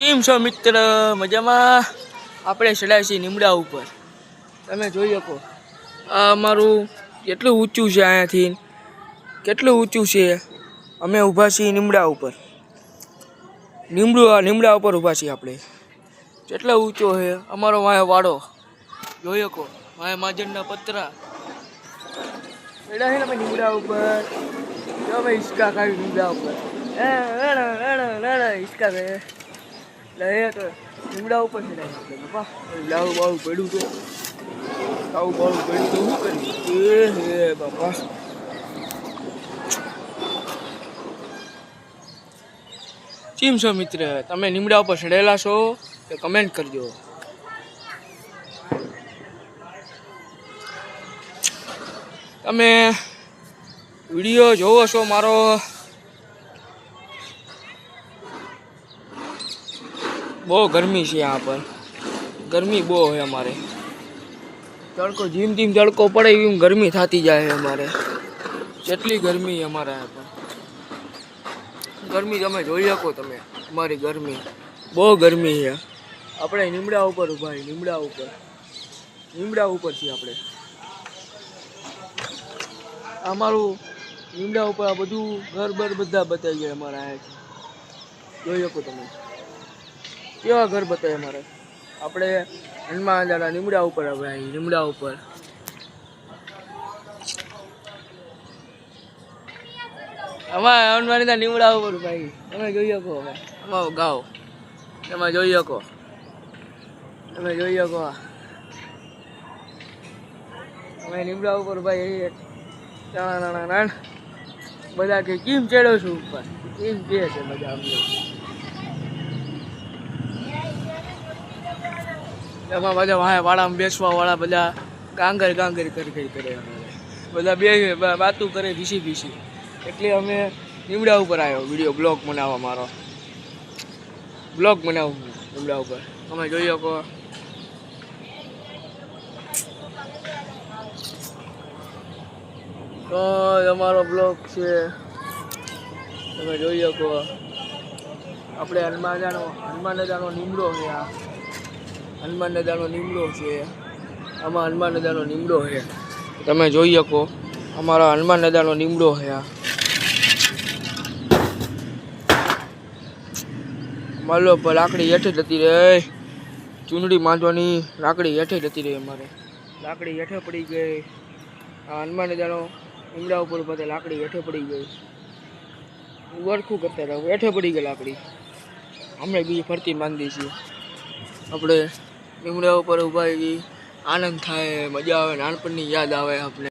કેમ છો મિત્ર? મજામાં? આપણે ચડાય છીએ લીમડા ઉપર. તમે જોઈ શકો આ અમારું કેટલું ઊંચું છે, અહીંયાથી કેટલું ઊંચું છે. અમે ઊભા છીએ લીમડા ઉપર. લીમડા ઉપર ઊભા છીએ આપણે. કેટલો ઊંચો છે અમારો વાળો જોઈ શકો. વાય માજરના પતરા ચડ્યા છે ને અમે લીમડા ઉપર. જો અમે હિંચકા ખાવી લીમડા ઉપર. હિંચકા છે તો લીમડા ઉપર ચડાય આપણે બાપા. લાવું બાવું પડ્યું તો આવું બાવું પડ્યું તો શું કર્યું હે બાપા. કેમ છો મિત્ર? તમે લીમડા ઉપર ચડેલા છો તો કમેન્ટ કરજો. તમે વિડીયો જોવો છો મારો? બહુ ગરમી છે यहाँ पर. ગરમી બહુ है અમારે. તડકો જેમ જેમ તડકો પડે એમ ગરમી થતી જાય અમારે. જેટલી ગરમી અમારે यहाँ पर. ગરમી તમે જોઈ શકો. તમે અમારી ગરમી બહુ ગરમી છે. આપણે લીમડા ઉપર ઊભા છીએ. લીમડા ઉપર છીએ આપણે. અમારું લીમડા ઉપર આ બધું ઘર બર બધા બતાવી ગયા અમારા અહીંયાથી. જોઈ શકો તમે કેવા ઘર બતાવે અમારે. આપણે હનુમાન દાદા લીમડા ઉપર હવે અહીં લીમડા ઉપર. અમારા હનુમાન દાદા લીમડા ઉપર ભાઈ તમે જોઈ શકો. હવે અમારો ગાવ તમે જોઈ શકો. અમે લીમડા ઉપર ભાઈ નાના બધા કે કેમ ચડ્યો છું ઉપર. કેમ કે છે મજા અમને. એમાં બધા વાળામાં બેસવા વાળા બધા ગાંગર કરે. બધા બે વાતું કરે ભીસી. એટલે અમે લીમડા ઉપર આવ્યો વિડીયો બ્લોગ બનાવવા. મારો બ્લોગ બનાવું લીમડા ઉપર. તમે જોઈ શકો. તો અમારો બ્લોગ છે તમે જોઈ શકો. આપણે હનુમાન દાદાનો લીમડો છે. આ હનુમાન દાદાનો લીમડો છે. આમાં હનુમાન દાદાનો લીમડો છે. તમે જોઈ શકો. અમારા હનુમાન દાદાનો લીમડો છે. આ માલો પર લાકડી હેઠે જતી રહે. ચૂંદડી માંડવાની લાકડી હેઠે જતી રહી. અમારે લાકડી હેઠે પડી ગઈ. આ હનુમાન દાદાનો લીમડા ઉપર બધા લાકડી હેઠે પડી ગઈ. વરખું કરતા હતા હેઠે પડી ગઈ લાકડી. અમે બીજી ફરતી બાંધી છીએ. આપણે લીમડા ઉપર ઊભા ગઈ. આનંદ થાય, મજા આવે, નાનપણની યાદ આવે આપણે.